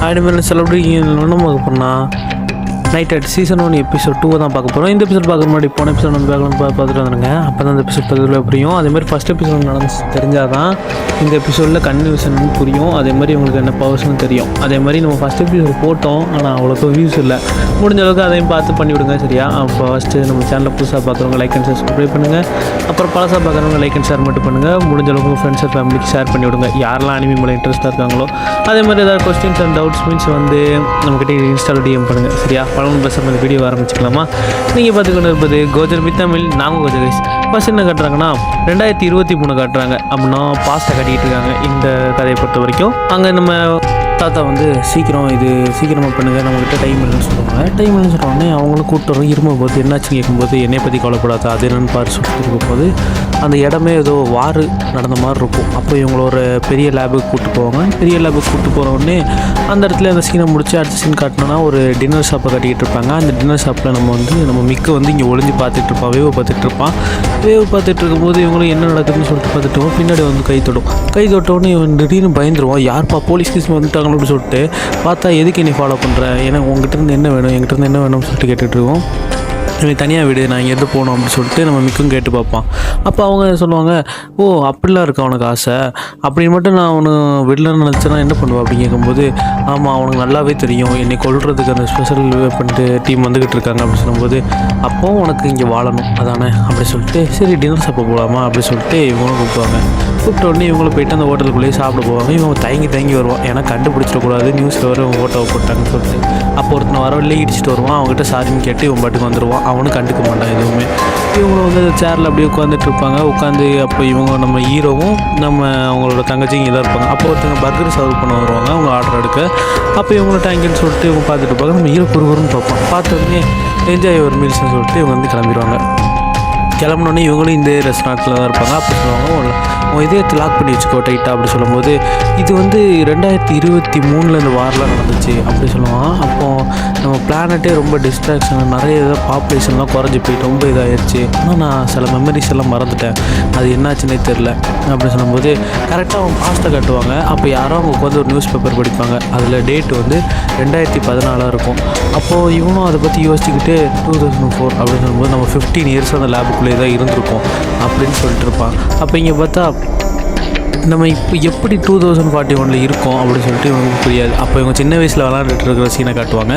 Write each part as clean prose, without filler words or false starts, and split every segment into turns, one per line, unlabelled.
ஆயிரம் செலிபிரிட்டி என்ன பார்க்க போனால் நைட் அட் சீசன் 1 எபிசோட் 2 தான் பார்க்க போகிறோம். இந்த எபிசோட் பார்க்குற முன்னாடி போன எபிசோட் வந்து பார்த்துட்டு வந்துருங்க. அப்போ தான் இந்த எபிசோட் பதில் புரியும். அதேமாதிரி ஃபஸ்ட் எபிசோட் நடந்து தெரிஞ்சால் தான் இந்த எபிசோடில் கன்வியூஷன் புரியும். அதேமாதிரி உங்களுக்கு என்ன பவர்ஸ்னு தெரியும். அதேமாதிரி நம்ம ஃபஸ்ட் எபிசோட் போட்டோம், ஆனால் அவ்வளோக்கு வியூஸ் இல்லை. முடிஞ்ச அளவுக்கு அதையும் பார்த்து பண்ணிவிடுங்க, சரியா? அப்போ ஃபஸ்ட்டு நம்ம சேனலில் புதுசாக பார்க்குறவங்க லைக் அண்ட் சப்ஸ்கிரைப் பண்ணுங்கள். அப்புறம் பழசாக பார்க்குறவங்க லைக் அண்ட் ஷேர் மட்டும் பண்ணுங்கள். முடிஞ்ச அளவுக்கு ஃப்ரெண்ட்ஸ் அண்ட் ஃபேமிலிக்கு ஷேர் பண்ணிவிடுங்க, யாரெல்லாம் அனிமி மேலே இன்ட்ரெஸ்ட்டாக இருக்காங்களோ. அதேமாதிரி ஏதாவது கொஸ்டின்ஸ் அண்ட் டவுட்ஸ் மீன்ஸ் வந்து நம்மக்கிட்ட இன்ஸ்டாவில் டிஎம் பண்ணுங்கள், சரியா? பேசுகிற அந்த வீடியோ ஆரம்பிச்சிக்கலாமா? நீங்கள் பார்த்துக்கொண்டு இருப்பது கோஜர் பி தமிழ். நாங்கள் கோஜர் கைஸ். ஃபஸ்ட் என்ன காட்டுறாங்கன்னா 2023 காட்டுறாங்க. அப்படின்னா பாஸ்ட்டை கட்டிக்கிட்டு இருக்காங்க இந்த கதையை பொறுத்த வரைக்கும். அங்கே நம்ம தாத்தா வந்து சீக்கிரமாக பண்ணுங்கள், நம்மக்கிட்ட டைம் இல்லைன்னு சொல்லுவாங்க. டைம் இல்லைன்னு சொல்கிறோன்னே அவங்களும் கூப்பிட்டு வரோம். இருமும் போது என்னாச்சுன்னு கேட்கும்போது என்னை பற்றி கவலைப்படாத, அது என்னென்னு பார்த்து சொல்லிட்டு இருக்கும்போது அந்த இடமே ஏதோ வார் நடந்த மாதிரி இருக்கும். அப்போ இவங்கள ஒரு பெரிய லேபுக்கு கூப்பிட்டு போவாங்க. பெரிய லேபுக்கு கூப்பிட்டு போகிறோடனே அந்த இடத்துல அந்த சீனை முடிச்சு அடுத்த சீன் காட்டினோன்னா ஒரு டின்னர் ஷாப்பை கட்டிக்கிட்டு இருப்பாங்க. அந்த டின்னர் ஷாப்பில் நம்ம மிக்க வந்து இங்கே ஒளிஞ்சு பார்த்துட்டு இருப்பான், வேவு பார்த்துட்டு இருப்பான். வேவு பார்த்துட்டு இருக்கும்போது இவங்களும் என்ன நடக்குதுன்னு சொல்லிட்டு பார்த்துட்டு பின்னாடி வந்து கை தொட்டோடனே இவன் திடீர்னு பயந்துருவான். யார்ப்பா போலீஸ் கேஸ் வந்துட்டாங்க அப்படின்னு சொல்லிட்டு பார்த்தா எதுக்கு நீ ஃபாலோ பண்ணுற, ஏன்னா உங்ககிட்ட இருந்து என்ன வேணும், என்கிட்ட இருந்து என்ன வேணும்னு சொல்லிட்டு கேட்டுட்டு இருக்கோம். எனக்கு தனியாக விடு, நான் இங்கேருந்து போகணும் அப்படின்னு சொல்லிட்டு நம்ம மிக்கும் கேட்டு பார்ப்பான். அப்போ அவங்க சொல்லுவாங்க, ஓ அப்படிலாம் இருக்கா உனக்கு ஆசை, அப்படின்னு மட்டும் நான் அவனு விடலன்னு நினச்சேன்னா என்ன பண்ணுவேன் அப்படின்னு கேட்கும்போது, ஆமாம் அவனுக்கு நல்லாவே தெரியும் என்னை கொல்றதுக்கு அந்த ஸ்பெஷல் பண்ணிட்டு டீம் வந்துக்கிட்டு இருக்காங்க அப்படின்னு சொல்லும்போது, அப்போ உனக்கு இங்கே வாழணும் அதானே அப்படி சொல்லிட்டு, சரி டின்னர் சாப்பிட போகலாமா அப்படின்னு சொல்லிட்டு இவங்களும் கூப்பிடுவாங்க. கூப்பிட்ட உடனே இவங்களும் போயிட்டு அந்த ஹோட்டலுக்குள்ளேயே சாப்பிட போவாங்க. இவங்க தயங்கி வருவான், ஏன்னா கண்டுபிடிச்சிடக்கூடாது, நியூஸில் வர ஃபோட்டோவை போட்டாங்கன்னு சொல்லிட்டு. அப்போ ஒருத்தனை வரவில்லை இடிச்சிட்டு வருவான். அவங்ககிட்ட சாரின்னு கேட்டு இவன் பாட்டுக்கு வந்துடுவான். அவனும் கண்டுக்க மாட்டான் எதுவுமே. இவங்களும் வந்து சேரில் அப்படியே உட்காந்துட்டு இருப்பாங்க. உட்காந்து அப்போ இவங்க நம்ம ஹீரோவும் அவங்களோட தங்கச்சியும் இதாக இருப்பாங்க. அப்போ ஒருத்தவங்க பர்கர் சர்வ் பண்ண வருவாங்க அவங்க ஆர்டர் எடுக்க. அப்போ இவங்கள டேங்கின்னு சொல்லிட்டு இவங்க பார்த்துட்டு இருப்பாங்க. நம்ம ஹீரோ குறுகுறுன்னு பார்ப்போம். பார்த்தோன்னே என்ஜாய் ஒரு மீல்ஸ்னு சொல்லிட்டு இவங்க வந்து கிளம்பிடுவாங்க. கிளம்பினோடனே இவங்களும் இந்த ரெஸ்டாரண்ட்டில் தான் இருப்பாங்க. அப்படி சொல்லுவாங்க, உன் இதயத்தை லாக் பண்ணி வச்சுக்கோ டைட்டாக அப்படி சொல்லும்போது, இது வந்து 2023 இந்த வாரெலாம் நடந்துச்சு அப்படி சொல்லுவான். அப்போது நம்ம பிளானட்டே ரொம்ப டிஸ்ட்ராக்ஷன், நிறைய பாப்புலேஷன்லாம் குறைஞ்சி போயிட்டு ரொம்ப இதாகிடுச்சு. ஆனால் நான் சில மெமரிஸ் எல்லாம் மறந்துட்டேன், அது என்னாச்சுன்னே தெரில அப்படி சொல்லும்போது கரெக்டாக அவங்க பாஸ்ட்டை காட்டுவாங்க. அப்போ யாரோ அவங்க உட்காந்து ஒரு நியூஸ் பேப்பர் படிப்பாங்க. அதில் டேட்டு வந்து 2014 இருக்கும். அப்போது இவனும் அதை பற்றி யோசிச்சுக்கிட்டு 2004 அப்படின்னு சொல்லும்போது நம்ம 15 இயர்ஸ் அந்த லேபுக்குள்ளே தான் இருந்திருக்கோம் அப்படின்னு சொல்லிட்டு இருப்பான். அப்போ இங்கே பார்த்தா நம்ம இப்போ எப்படி 2041 இருக்கோம் அப்படின்னு சொல்லிட்டு இவங்களுக்கு புரியாது. அப்போ இவங்க சின்ன வயசில் விளாண்டுட்டு இருக்கிற சீனை காட்டுவாங்க.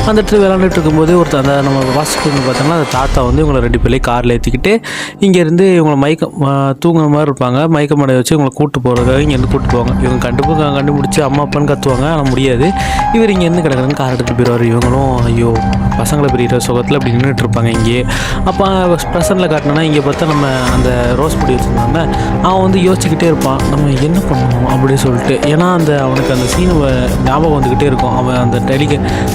அந்த இடத்துல விளாண்டுட்டு இருக்கும்போது அந்த நம்ம வாசிக்கு பார்த்தோம்னா அந்த தாத்தா வந்து இவங்களை 2 பேரையும் காரில் ஏற்றிக்கிட்டு இங்கேருந்து இவங்களை தூங்குற மாதிரி இருப்பாங்க. மயக்கமடைய வச்சு இவங்களை கூப்பிட்டு போகிறதுக்காக இங்கேருந்து கூப்பிட்டு போவாங்க. இவங்க கண்டுபிடிச்சி அம்மா அப்பான்னு கற்றுவாங்க, ஆனால் முடியாது. இவர் இங்கேருந்து கிடக்குறதுன்னு கார் எடுத்துகிட்டு போயிடுவார். இவங்களும் ஐயோ பசங்களை பிரிகிற சுகத்தில் அப்படி நின்றுட்டு இருப்பாங்க இங்கே. அப்போ ப்ரெசண்டில் காட்டினோன்னா இங்கே பார்த்தா நம்ம அந்த ரோஸ் பொடி வச்சுருந்தாங்க. அவன் வந்து யோசிச்சுக்கிட்டே இருப்பான், நம்ம என்ன பண்ணணும் அப்படின்னு சொல்லிட்டு. ஏன்னா அவனுக்கு அந்த சீனை ஞாபகம் வந்துக்கிட்டே இருக்கும். அவன் அந்த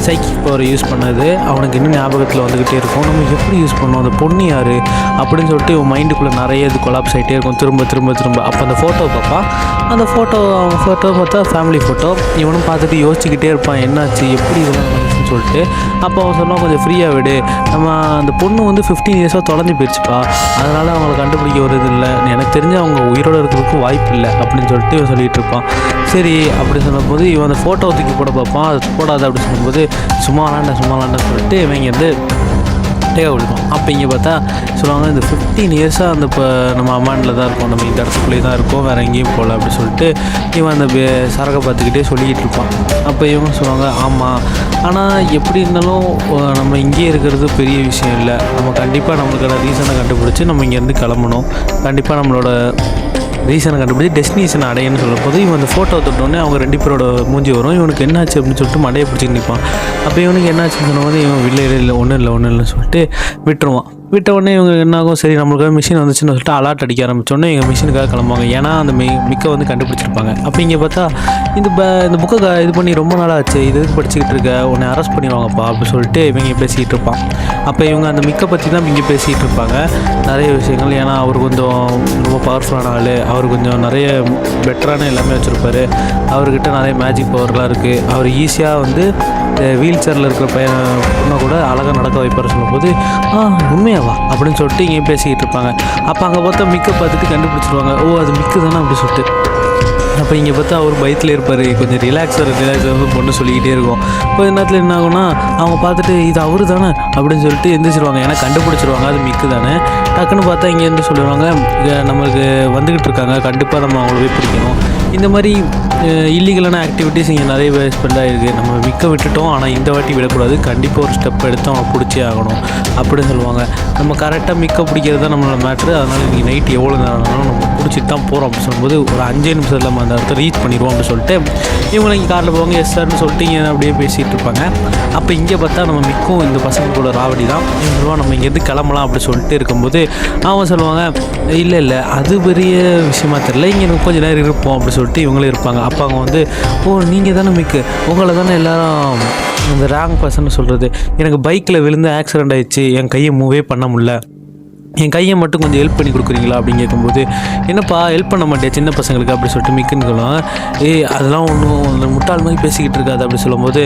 சைக்கிக் பவரை யூஸ் பண்ணது அவனுக்கு இன்னும் ஞாபகத்தில் வந்துக்கிட்டே இருக்கும். நம்ம எப்படி யூஸ் பண்ணோம், அந்த பொண்ணு யார் அப்படின்னு சொல்லிட்டு இவன் மைண்டுக்குள்ளே நிறைய இது கொலாப்ஸ் ஆகிட்டே இருக்கும் திரும்ப. அப்போ அந்த ஃபோட்டோ பார்ப்பான். அந்த அவன் ஃபோட்டோ பார்த்தா ஃபேமிலி ஃபோட்டோ. இவனும் பார்த்துட்டு யோசிச்சுக்கிட்டே இருப்பான், என்னாச்சு எப்படி இதெல்லாம் நடந்துச்சுன்னு சொல்லிட்டு. அப்போ அவன் சொன்னால் கொஞ்சம் ஃப்ரீயாக விடு, நம்ம அந்த பொண்ணு வந்து 15 இயர்ஸாக தொலைஞ்சு போயிடுச்சுப்பா, அதனால் அவங்களை கண்டுபிடிக்க வருது இல்லை, எனக்கு தெரிஞ்சு அவங்க உயிரோடு இருக்கிறதுக்கு வாய்ப்பு இல்லை அப்படின்னு சொல்லிட்டு இவன் சொல்லிகிட்டு இருப்பான். சரி அப்படி சொல்லும்போது இவன் அந்த ஃபோட்டோ தூக்கி போட பார்ப்பான். அது போடாது அப்படின்னு சொல்லும்போது சும்மா விளாண்டான்னு சொல்லிட்டு இவன் இங்கேருந்து டேக்காக கொடுப்பான். அப்போ இங்கே பார்த்தா சொல்லுவாங்க, இந்த 15 இயர்ஸாக அந்த இப்போ நம்ம அம்மாண்டில் தான் இருக்கோம், நம்ம இந்த இடத்துக்குள்ளேயே தான் இருக்கோம், வேறு எங்கேயும் போகல அப்படி சொல்லிட்டு இவன் அந்த சரக்கை பார்த்துக்கிட்டே சொல்லிக்கிட்டு இருப்பான். அப்போ இவங்க சொல்லுவாங்க, ஆமாம் ஆனால் எப்படி இருந்தாலும் நம்ம இங்கேயே இருக்கிறது பெரிய விஷயம் இல்லை, நம்ம கண்டிப்பாக நம்மளுக்கான ரீசனை கண்டுபிடிச்சி நம்ம இங்கேருந்து கிளம்பணும், கண்டிப்பாக நம்மளோட ரீசனை கண்டுபிடிச்சி டெஸ்டினேஷன் அடையன்னு சொல்லும்போது இவன் அந்த ஃபோட்டோ தொட்டோடனே அவங்க 2 பேரோட மூஞ்சி வரும். இவனுக்கு என்னாச்சு அப்படின்னு சொல்லிட்டு மடையை பிடிச்சிட்டு நிற்பான். அப்போ இவனுக்கு என்னாச்சுன்னு சொன்னபோது இவன் இல்லை ஒன்றும் இல்லைன்னு சொல்லிட்டு விட்டுருவான். விட்ட உடனே இவங்க என்னாகும், சரி நம்மளுக்காக மிஷின் வந்துச்சுன்னு சொல்லிட்டு அலாட் அடிக்க ஆரம்பித்தோடனே எங்கள் மிஷினுக்காக கிளம்புவாங்க. ஏன்னா அந்த மிக்கை வந்து கண்டுபிடிச்சிருப்பாங்க. அப்போ இங்கே பார்த்தா இந்த புக்கை இது பண்ணி ரொம்ப நாளாச்சு, இது படிச்சுக்கிட்டு இருக்க, உன்னை அரெஸ்ட் பண்ணிடுவாங்கப்பா அப்படின்னு சொல்லிட்டு இவங்க பேசிக்கிட்டு இருப்பான். அப்போ இவங்க அந்த மிக்கை பற்றி தான் இங்கே பேசிக்கிட்டு இருப்பாங்க நிறைய விஷயங்கள். ஏன்னா அவர் கொஞ்சம் ரொம்ப பவர்ஃபுல்லான ஆள், அவர் கொஞ்சம் நிறைய பெட்டரான எல்லாமே வச்சுருப்பார், அவர்கிட்ட நிறைய மேஜிக் பவர்லாம் இருக்குது, அவர் ஈஸியாக வந்து வீல் சேரில் இருக்கிற பொண்ணை கூட அழகாக நடக்க வைப்பார் சொல்லும்போது உண்மையாவா அப்படின்னு சொல்லிட்டு இங்கே பேசிக்கிட்டு இருப்பாங்க. அப்போ அங்கே பார்த்தா மிக்கை பார்த்துட்டு கண்டுபிடிச்சிருவாங்க, ஓ அது மிக்கு தானே அப்படி சொல்லிட்டு. அப்போ இங்கே பார்த்தா அவர் பயத்தில் இருப்பார், கொஞ்சம் ரிலாக்ஸாக பொண்ணு சொல்லிக்கிட்டே இருக்கும். கொஞ்ச நேரத்தில் என்ன ஆகும்னா அவங்க பார்த்துட்டு இது அவர் தானே அப்படின்னு சொல்லிட்டு எந்திரிச்சிருவாங்க, ஏன்னா கண்டுபிடிச்சிருவாங்க அது மிக்கு தானே. டக்குன்னு பார்த்தா இங்கேருந்து சொல்லிடுவாங்க நம்மளுக்கு வந்துக்கிட்டு இருக்காங்க, கண்டிப்பாக நம்ம அவங்கள போய் பிடிக்கணும். இந்த மாதிரி இல்லீகலான ஆக்டிவிட்டீஸ் இங்கே நிறைய ஸ்பெண்ட் ஆகிருக்கு. நம்ம மிக்க விட்டுட்டோம், ஆனால் இந்த வாட்டி விடக்கூடாது, கண்டிப்பாக ஒரு ஸ்டெப் எடுத்து அவனை பிடிச்சே ஆகணும் அப்படின்னு சொல்லுவாங்க. நம்ம கரெக்டாக மிக்க பிடிக்கிறது தான் நம்மளோட மேட்ரு. அதனால் இன்றைக்கி நைட் எவ்வளோ நேரம் ஆனாலும் நம்ம பிடிச்சிட்டு தான் போகிறோம் அப்படின்னு சொல்லும்போது ஒரு 5 நிமிஷத்தில் நம்ம அந்த இடத்த ரீச் பண்ணிடுவோம் அப்படின்னு சொல்லிட்டு இவங்களை இங்கே காரில் போவாங்க. எஸ் சார்னு சொல்லிட்டு இங்கே அப்படியே பேசிகிட்டு இருப்பாங்க. அப்போ இங்கே பார்த்தா நம்ம மிக்கும் இந்த பசங்க கூட ராவடி தான். இவங்க சொல்லுவாங்க நம்ம இங்கேருந்து கிளம்பலாம் அப்படி சொல்லிட்டு இருக்கும்போது அவங்க சொல்லுவாங்க இல்லை அது பெரிய விஷயமா தெரியல, இங்கே எனக்கு கொஞ்சம் நேரம் இருப்போம் அப்படி சொல்லிட்டு இவங்களே இருப்பாங்க. அப்போ அவங்க வந்து ஓ நீங்கள் தானே மிக்கு, உங்களை தானே எல்லோரும் இந்த ராங் பர்சன் சொல்கிறது, எனக்கு பைக்கில் விழுந்து ஆக்சிடெண்ட் ஆகிடுச்சு, என் கையை மூவே பண்ண முடியல, என் கையை மட்டும் கொஞ்சம் ஹெல்ப் பண்ணி கொடுக்குறீங்களா அப்படின்னு கேட்கும்போது என்னப்பா ஹெல்ப் பண்ண மாட்டேன் சின்ன பசங்களுக்கு அப்படி சொல்லிட்டு மிக்குன்னு சொல்லுவாங்க. அதெல்லாம் ஒன்றும் அந்த முட்டாள் மாதிரி பேசிக்கிட்டு இருக்காது அப்படி சொல்லும்போது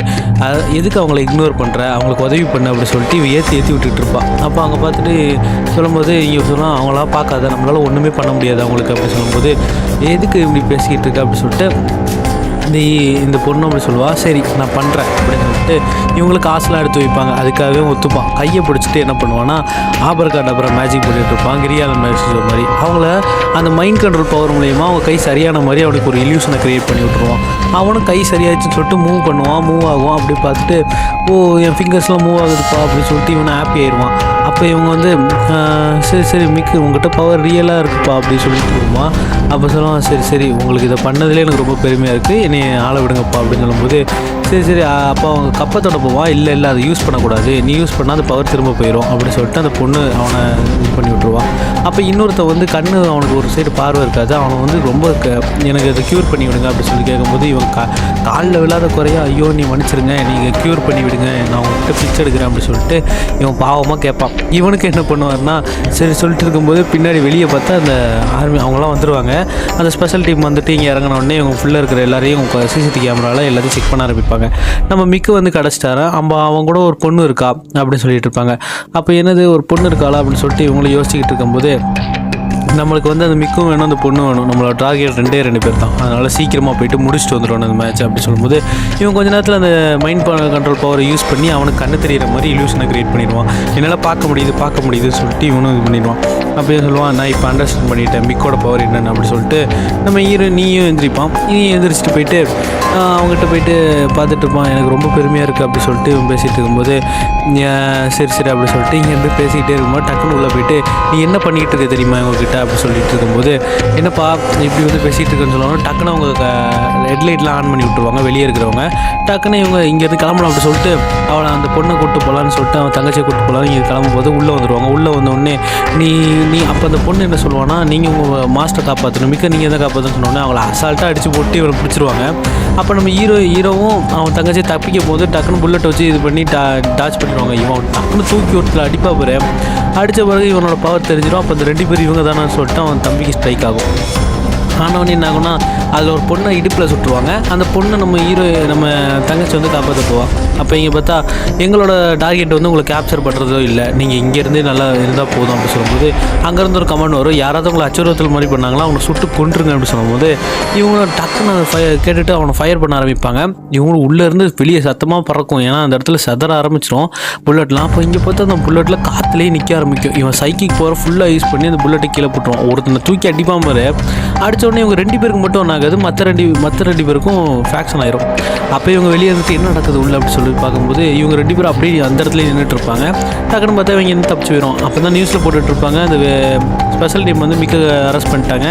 எதுக்கு அவங்கள இக்னோர் பண்ணுற, அவங்களுக்கு உதவி பண்ண அப்படி சொல்லிட்டு ஏற்றி விட்டுட்டு இருப்பாள். அப்போ அவங்க பார்த்துட்டு சொல்லும்போது இங்கே சொல்லலாம் அவங்களாம் பார்க்காத, நம்மளால் ஒன்றுமே பண்ண முடியாது அவங்களுக்கு அப்படி சொல்லும்போது எதுக்கு இப்படி பேசிக்கிட்டு இருக்க அப்படி சொல்லிட்டு இந்த பொண்ணு அப்படி சொல்லுவாள். சரி நான் பண்ணுறேன் அப்படின்னு சொல்லிட்டு இவங்களுக்கு காசுலாம் எடுத்து வைப்பாங்க, அதுக்காகவே ஒத்துப்பான். கையை பிடிச்சிட்டு என்ன பண்ணுவான்னா ஆபரகாட் அப்புறம் மேஜிக் பண்ணிட்டு இருப்பான், கிரியாலன் மேஜிக் மாதிரி. அவங்கள அந்த மைண்ட் கண்ட்ரோல் பவர் மூலயமா அவங்க கை சரியான மாதிரி அவனுக்கு ஒரு இல்யூஷனை க்ரியேட் பண்ணி விட்ருவான். அவனும் கை சரியாச்சுன்னு சொல்லிட்டு மூவ் ஆகும். அப்படி பார்த்துட்டு ஓ என் ஃபிங்கர்ஸ்லாம் மூவ் ஆகுதுப்பா அப்படின்னு சொல்லிட்டு இவனை ஹாப்பி ஆயிடுவான். அப்போ இவங்க வந்து சரி மிக்கு உங்கள்கிட்ட பவர் ரியலாக இருக்குப்பா அப்படின்னு சொல்லிட்டு இருக்குமா. அப்போ சொல்லுவான் சரி உங்களுக்கு இதை பண்ணதுலேயே எனக்கு ரொம்ப பெருமையாக இருக்குது, என்னை ஆளை விடுங்கப்பா அப்படின்னு சொல்லும்போது சரி அப்போ அவங்க கப்பத்தோட போவான். இல்லை அதை யூஸ் பண்ணக்கூடாது, நீ யூஸ் பண்ணால் அந்த பவர் திரும்ப போயிடும் அப்படின்னு சொல்லிட்டு அந்த பொண்ணு அவனை இது பண்ணி விட்ருவான். அப்போ இன்னொருத்த வந்து கண்ணு அவனுக்கு ஒரு சைடு பார்வை இருக்காது, அவனை வந்து ரொம்ப எனக்கு அதை க்யூர் பண்ணி விடுங்க அப்படின்னு சொல்லி கேட்கும்போது இவன் காலில் விழாத குறையா ஐயோ நீ மன்னிச்சிருங்க, நீங்கள் க்யூர் பண்ணி விடுங்க, நான் உங்கள்கிட்ட பிக்ஸ் எடுக்கிறேன் அப்படின்னு சொல்லிட்டு இவன் பாவமாக கேட்பான். இவனுக்கு என்ன பண்ணுவார்னா சரி சொல்லிட்டு இருக்கும்போது பின்னாடி வெளியே பார்த்தா அந்த ஆர்மி அவங்களாம் வந்துடுவாங்க. அந்த ஸ்பெஷல் டீம் வந்துட்டு இங்கே இறங்கின உடனே இவங்க ஃபுல்லாக இருக்கிற எல்லாரையும் சிசிடிவி கேமராவில் எல்லாத்தையும் செக் பண்ண ஆரம்பிப்பாங்க. நம்ம மிக்கு வந்து கிடச்சிட்டாரன், அவங்க கூட ஒரு பொண்ணு இருக்கா அப்படின்னு சொல்லிட்டு இருப்பாங்க. அப்போ என்னது ஒரு பொண்ணு இருக்காளா அப்படின்னு சொல்லிட்டு இவங்களும் யோசிச்சுக்கிட்டு இருக்கும்போது நம்மளுக்கு வந்து அந்த மிக்கும் வேணும் அந்த பொண்ணு வேணும், நம்மளோட டார்கெட் 2 பேர் தான், அதனால் சீக்கிரமாக போயிட்டு முடிச்சுட்டு வந்துடும் அந்த மேட்ச் அப்படி சொல்லும்போது இவன் கொஞ்ச நேரத்தில் அந்த மைண்ட் கண்ட்ரோல் பவரை யூஸ் பண்ணி அவனுக்கு கண்ணு தெரிகிற மாதிரி இல்யூஷனை க்ரியேட் பண்ணிடுவான். என்னால் பார்க்க முடியுதுன்னு சொல்லிட்டு இவனும் இது பண்ணிடுவான். அப்படியே சொல்லுவான் நான் இப்போ அண்டர்ஸ்டாண்ட் பண்ணிட்டேன் மிக்கோட பவர் என்னென்னு அப்படி சொல்லிட்டு நம்ம நீயும் எந்திரிப்பான். எந்திரிச்சிட்டு போயிட்டு அவங்ககிட்ட போயிட்டு பார்த்துட்டு இருப்பான். எனக்கு ரொம்ப பெருமையாக இருக்குது அப்படி சொல்லிட்டு இவன் பேசிகிட்டு இருக்கும்போது சரி அப்படி சொல்லிட்டு இங்கேருந்து பேசிக்கிட்டே இருக்கும்போது டக்குன்னு உள்ளே போயிட்டு நீ என்ன பண்ணிகிட்டு இருக்க தெரியுமா இவங்ககிட்ட அப்படி சொல்லிட்டு இருக்கும்போது என்னப்பா இப்படி வந்து பேசிகிட்டு இருக்குன்னு சொல்லுவாங்க. டக்குன்னு அவங்க ஹெட்லைட்லாம் ஆன் பண்ணி விட்டுருவாங்க வெளியே இருக்கிறவங்க. டக்குன்னு இவங்க இங்கேருந்து கிளம்பலாம் அப்படி சொல்லிட்டு அவளை அந்த பொண்ணை கூப்பிட்டு போகலான்னு சொல்லிட்டு அவன் தங்கச்சியை கூப்பிட்டு போகலான்னு இங்கே கிளம்பும்போது உள்ளே வந்துடுவாங்க. உள்ளே வந்தோடனே நீ அப்போ அந்த பொண்ணு என்ன சொல்லுவான்னா நீங்கள் உங்கள் மாஸ்டரை காப்பாற்றணும், மிக்க நீங்கள் தான் காப்பாற்றணும்னு சொன்னோன்னே அவளை அசால்ட்டாக அடித்து போட்டு இவனை பிடிச்சிருவாங்க. அப்போ நம்ம ஹீரோவும் அவன் தங்கச்சியை தப்பிக்கும் போது டக்குன்னு புல்லட்டை வச்சு இது பண்ணி டாச் பண்ணிடுவாங்க. இவன் டக்குன்னு தூக்கி ஒருத்தில் அடிப்பா போகிற அடித்த பிறகு இவனோட பவர் தெரிஞ்சிடும். அப்போ அந்த 2 பேர் இவங்க தானே சொல்லிட்டு அவன் தம்பிக்கு ஸ்ட்ரைக் ஆகும். ஆனவொன்னே என்ன ஆகும்னா அதில் ஒரு பொண்ணை இடுப்பில் சுட்டுருவாங்க. அந்த பொண்ணை நம்ம தங்கச்சி வந்து காப்பாற்ற போவான். அப்போ இங்கே பார்த்தா எங்களோட டார்கெட் வந்து உங்களை கேப்சர் பண்ணுறதோ இல்லை, நீங்கள் இங்கேருந்தே நல்லா இருந்தால் போதும் அப்படி சொல்லும்போது அங்கேருந்து ஒரு கமெண்ட் வரும், யாராவது உங்களை அச்சுறுத்தல் மாதிரி பண்ணாங்களா அவனை சுட்டு கொண்டுருங்க அப்படி சொல்லும்போது இவங்களும் டக்குன்னு அதை கேட்டுட்டு அவனை ஃபயர் பண்ண ஆரம்பிப்பாங்க. இவங்களும் உள்ளேருந்து வெளியே சத்தமாக பறக்கும், ஏன்னா அந்த இடத்துல செதற ஆரம்பிச்சிடும் புல்லட்லாம். அப்போ இங்கே பார்த்தா அந்த புல்லட்டில் காற்றுலேயே நிற்க ஆரம்பிக்கும். இவன் சைக்கிக் பவர் ஃபுல்லாக யூஸ் பண்ணி அந்த புல்லட்டை கீழே போட்டுருவான். ஒருத்தனை தூக்கி அடிப்பான் பாரு, அடித்த உடனே இவங்க 2 பேருக்கு மட்டும் ஒன்றாகாது, மற்ற ரெண்டு பேருக்கும் ஃப்ராக்ஷன் ஆயிரும். அப்போ இவங்க வெளியே இருந்துட்டு என்ன நடக்குது உள்ள அப்படி சொல்லி பார்க்கும்போது இவங்க 2 பேரும் அப்படியே அந்த இடத்துல நின்றுட்டு இருப்பாங்க. டக்குன்னு பார்த்தா இவங்க என்ன தப்பிச்சு போயிடும். அப்போ தான் நியூஸில் போட்டுட்ருப்பாங்க அந்த ஸ்பெஷல் டீம் வந்து மிக்க அரெஸ்ட் பண்ணிட்டாங்க.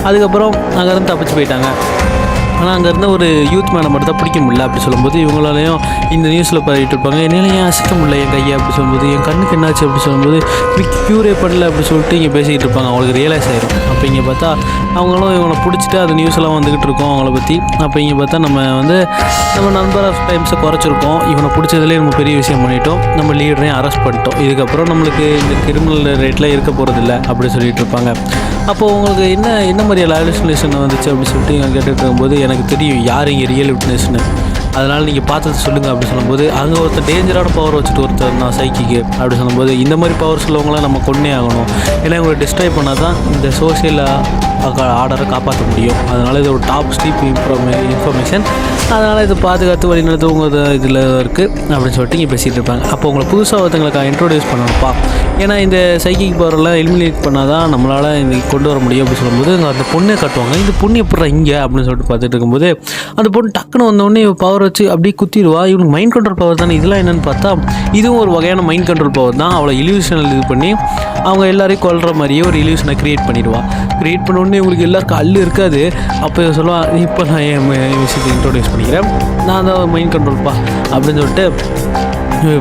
அதுக்கப்புறம் அங்கேருந்து தப்பிச்சு போயிட்டாங்க. ஆனால் அங்கே இருந்த ஒரு யூத் மேனை மட்டும் தான் பிடிக்க முடியல அப்படி சொல்லும்போது இவங்களாலையும் இந்த நியூஸில் பண்ணிட்டு இருப்பாங்க. என்னால் ஏன் அசைக்க முடியல என் கையை அப்படி சொல்லும்போது என் கண்ணுக்கு என்னாச்சு அப்படி சொல்லும்போது க்யூரே பண்ணல அப்படி சொல்லிட்டு இங்கே பேசிக்கிட்டு இருப்பாங்க. அவங்களுக்கு ரியலைஸ் ஆயிரும். அப்போ இங்கே பார்த்தா அவங்களும் இவங்களை பிடிச்சிட்டு அது நியூஸ்லாம் வந்துக்கிட்டு இருக்கோம் அவங்கள பற்றி. அப்போ இங்கே பார்த்தா நம்ம நம்பர் ஆஃப் டைம்ஸை குறைச்சிருக்கோம், இவனை பிடிச்சதுலேயே நம்ம பெரிய விஷயம் பண்ணிட்டோம், நம்ம லீடரையும் அரெஸ்ட் பண்ணிட்டோம், இதுக்கப்புறம் நம்மளுக்கு இந்த கிரிமினல் ரேட்டில் இருக்க போகிறதில்ல அப்படி சொல்லிட்டு இருப்பாங்க. அப்போது உங்களுக்கு என்ன மாதிரி ஹாலுசினேஷன் வந்துச்சு அப்படி சொல்லிட்டு இவங்க கேட்டுட்டு இருக்கும்போது எனக்கு தெரியும் யார் இங்கே ரியல் விட்னஸ்னு. அதனால் நீங்கள் பார்த்தது சொல்லுங்கள் அப்படி சொல்லும்போது, அங்கே ஒருத்தர் டேஞ்சரான பவர் வச்சுட்டு ஒருத்தர் நான் சைக்கிக்கு அப்படி சொல்லும்போது, இந்த மாதிரி பவர் உள்ளவங்களாம் நம்ம கொன்னே ஆகணும், ஏன்னா இவங்களை டிஸ்ட்ராய் பண்ணால் தான் இந்த சோஷியல் ஆர்டரை காப்பாற்ற முடியும். அதனால் இது ஒரு டாப் ஸ்டீப் இன்ஃபர்மேஷன். அதனால் இதை பாதுகாத்து வழிநடத்து உங்கள் இதில் இருக்குது அப்படின்னு சொல்லிட்டு இங்கே பேசிகிட்டு இருப்பாங்க. அப்போ உங்களை புதுசாக ஒருத்தங்களுக்கு இன்ட்ரோடியூஸ் பண்ணணும்ப்பா, ஏன்னா இந்த சைக்கிக் பவரெல்லாம் எலிமினேட் பண்ணால் தான் நம்மளால் இந்த கொண்டு வர முடியும் அப்படின்னு சொல்லும்போது அந்த பொண்ணை கட்டுவாங்க. இந்த பொண்ணு எப்படி இங்கே அப்படின்னு சொல்லிட்டு பார்த்துட்டு இருக்கும்போது அந்த பொண்ணு டக்குன்னு வந்தோடனே பவர் வச்சு அப்படியே குத்திடுவா. இவனுக்கு மைண்ட் கண்ட்ரோல் பவர் தானே, இதெல்லாம் என்னென்னு பார்த்தா இதுவும் ஒரு வகையான மைண்ட் கண்ட்ரோல் பவர் தான். அவளை இல்யூஷனல் இது பண்ணி அவங்க எல்லாரையும் கொல்ற மாதிரியே ஒரு இல்யூஷனை க்ரியேட் பண்ணிடுவாள். க்ரியேட் பண்ணோடனே இவங்களுக்கு எல்லாருக்கும் அல்லு இருக்காது. அப்போ சொல்லுவாள், இப்போ நான் என் விஷயத்தை இன்ட்ரோடியூஸ் பண்ணிக்கிறேன், நான் தான் மைண்ட் கண்ட்ரோல்ப்பா அப்படின்னு சொல்லிட்டு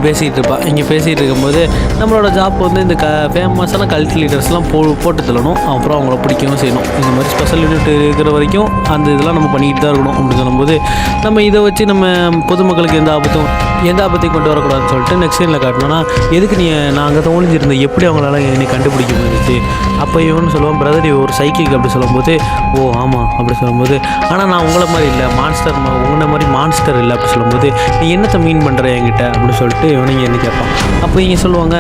பேசிகிட்டு இருப்பாள். இங்கே பேசிகிட்டு இருக்கும்போது நம்மளோட ஜாப் வந்து இந்த ஃபேமஸான கல்ட் லீடர்ஸ்லாம் போட்டு தள்ளணும், அப்புறம் அவங்கள பிடிக்கவும் செய்யணும். இந்த மாதிரி ஸ்பெஷல் யூனிட் இருக்கிற வரைக்கும் அந்த இதெல்லாம் நம்ம பண்ணிக்கிட்டு தான் இருக்கணும் அப்படின்னு சொல்லும்போது, நம்ம இதை வச்சு நம்ம பொதுமக்களுக்கு எந்த ஆபத்தையும் கொண்டு வரக்கூடாதுன்னு சொல்லிட்டு நெக்ஸ்ட் சீனில் காட்டணும்னா, எதுக்கு நான் அங்கே தான் ஒழிஞ்சிருந்தேன், எப்படி அவங்களால என்னை கண்டுபிடிக்க முடிஞ்சிச்சு. அப்போ இவனு சொல்லுவான், பிரதர் ஒரு சைக்கிக் அப்படி சொல்லும்போது, ஓ ஆமாம் அப்படி சொல்லும்போது, ஆனால் நான் உங்களை மாதிரி இல்லை, மான்ஸ்டர் உங்களை மாதிரி மான்ஸ்டர் இல்லை அப்படி சொல்லும்போது, நீ என்னத்தை மீன் பண்ணுற என்கிட்ட அப்படி சொல்லிட்டு இவனைங்க என்ன கேட்பான். அப்போ இங்கே சொல்லுவாங்க,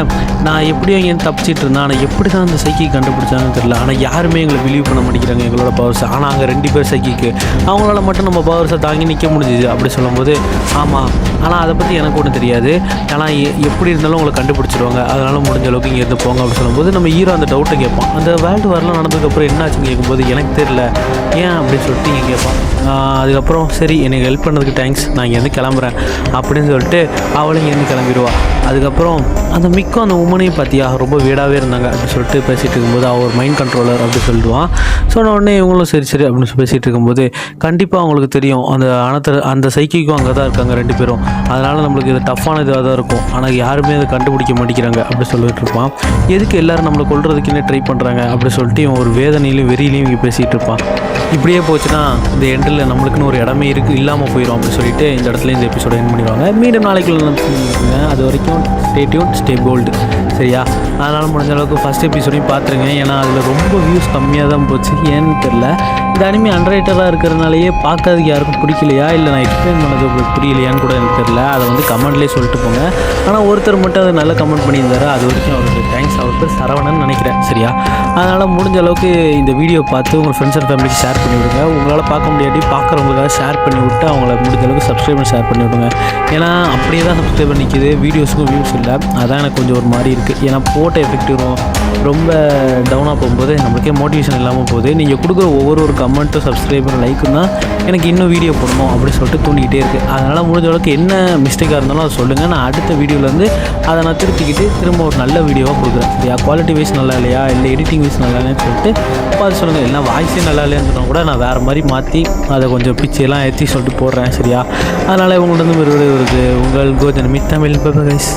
நான் எப்படியும் இங்கே தப்பிச்சிட்டு இருந்தேன், ஆனால் எப்படி தான் அந்த சைக்கிக் கண்டுபிடிச்சாங்கன்னு தெரியல, ஆனால் யாருமே எங்களை பிலீவ் பண்ண மாட்டேங்கிறாங்க எங்களோட பவர்ஸை, ஆனால் அங்கே 2 பேர் சைக்கிக்கு, அவங்களால மட்டும் நம்ம பவர்ஸை தாங்கி நிற்க முடிஞ்சிது அப்படி சொல்லும்போது, ஆமாம் ஆனால் அதை பற்றி எனக்கு ஒன்றும் தெரியாது, ஆனால் எப்படி இருந்தாலும் உங்களை கண்டுபிடிச்சிடுவாங்க, அதனால் முடிஞ்ச அளவுக்கு இங்கே இருந்து போங்க அப்படின்னு சொல்லும்போது, நம்ம ஹீரோ அந்த டவுட்டை கேட்பான். அந்த வேர்ல்டு வரலாம் நடந்ததுக்கப்புறம் என்ன ஆச்சுன்னு கேட்கும்போது, எனக்கு தெரியல ஏன் அப்படின்னு சொல்லிட்டு இங்கே கேட்பான். அதுக்கப்புறம் சரி எனக்கு ஹெல்ப் பண்ணதுக்கு தேங்க்ஸ், நான் இங்கேருந்து கிளம்புறேன் அப்படின்னு சொல்லிட்டு அவளும் இங்கேருந்து கிளம்பிடுவா. அதுக்கப்புறம் அந்த அந்த உமனையும் பார்த்தியா ரொம்ப வீடாகவே இருந்தாங்க அப்படின்னு சொல்லிட்டு பேசிகிட்டு இருக்கும்போது, அவர் மைண்ட் கண்ட்ரோலர் அப்படி சொல்லிடுவான். சொன்ன உடனே இவங்களும் சரி அப்படின்னு பேசிகிட்டு இருக்கும்போது, கண்டிப்பாக அவங்களுக்கு தெரியும் அந்த சைக்கிக்கும் அங்கே தான் இருக்காங்க 2 பேரும், அதனால் நம்மளுக்கு இது டஃப்பான இதாக தான் இருக்கும், ஆனால் யாருமே அதை கண்டுபிடிக்க மாட்டேங்கிறாங்க அப்படி சொல்லிட்டு இருப்பான். எதுக்கு எல்லோரும் நம்மளை கொல்றதுக்குன்னே ட்ரை பண்ணுறாங்க அப்படி சொல்லிட்டு இவன் ஒரு வேதனையிலையும் வெறியிலையும் இங்கே பேசிகிட்டு இருப்பான். இப்படியே போச்சுன்னா இந்த எண்டில் நம்மளுக்குன்னு ஒரு இடமே இல்லாமல் போயிடும் அப்படின்னு சொல்லிட்டு இந்த இடத்துல இந்த எபிசோட எண்ட் பண்ணிடுவாங்க. மீண்டும் நாளைக்கு அது வரைக்கும் ஸ்டே டியூன், ஸ்டே கோல்டு, சரியா? அதனால் முடிஞ்ச அளவுக்கு ஃபஸ்ட் எபிசோடையும் பார்த்துருங்க, ஏன்னா அதில் ரொம்ப வியூஸ் கம்மியாக தான் போச்சு, ஏன்னு தெரில. இந்த அனிமே அண்டர்ரேட்டடாக இருக்கிறதுனாலேயே பார்க்கறதுக்கு யாருக்கும் பிடிக்கலையா, இல்லை நான் எக்ஸ்பிளைன் பண்ணது உங்களுக்கு புரியலையான்னு கூட எனக்கு தெரில. அதை வந்து கமெண்ட்லேயே சொல்லிட்டு போங்க. ஆனால் ஒருத்தர் மட்டும் அதை நல்லா கமெண்ட் பண்ணியிருந்தாரு, அது வரைக்கும் அவருக்கு தேங்க்ஸ். அவர் பேர் சரவணன் நினைக்கிறேன், சரியா? அதனால் முடிஞ்ச அளவுக்கு இந்த வீடியோ பார்த்து உங்கள் ஃப்ரெண்ட்ஸ் அண்ட் ஃபேமிலிக்கு ஷேர் பண்ணி விடுங்க. உங்களால் பார்க்க முடியாட்டி பார்க்குறவங்களுக்காக ஷேர் பண்ணி விட்டு அவங்கள முடிஞ்ச அளவுக்கு சப்ஸ்கிரைபர் ஷேர் பண்ணி விடுங்க. ஏன்னா அப்படியே தான் சப்ஸ்கிரைபர் நிற்கிது, வீடியோஸுக்கும் வியூஸ் இல்லை, அதான் எனக்கு கொஞ்சம் ஒரு மாதிரி இருக்குது. ஏன்னா போட்ட எஃபெக்டிவ் ரொம்ப டவுனாக போகும்போது நம்மளுக்கே மோட்டிவேஷன் இல்லாமல் போகுது. நீங்கள் கொடுக்குற ஒவ்வொரு கமெண்ட்டும் சப்ஸ்கிரைபர் லைக்கும் தான் எனக்கு இன்னும் வீடியோ போடணும் அப்படின்னு சொல்லிட்டு தூண்டிக்கிட்டே இருக்குது. அதனால் முடிஞ்ச அளவுக்கு என்ன மிஸ்டேக்காக இருந்தாலும் அதை சொல்லுங்கள், நான் அடுத்த வீடியோவிலேருந்து அதை நான் திருத்திக்கிட்டு திரும்ப ஒரு நல்ல வீடியோவாக கொடுக்குறேன், சரியா? குவாலிட்டி வைஸ் நல்லா இல்லையா, இல்லை எடிட்டிங் வைஸ் நல்லா இல்லைன்னு சொல்லிட்டு பார்த்து சொல்லுங்கள். இல்லை வாய்ஸே நல்லா இல்லைன்னு சொன்னால் கூட நான் வேறு மாதிரி மாற்றி அதை கொஞ்சம் பிச்சையெல்லாம் ஏற்றி சொல்லிட்டு போடுறேன், சரியா? அதனால் உங்கள்கிட்ட வருது உங்கள் கோஜன் தமிழ் கைஸ்.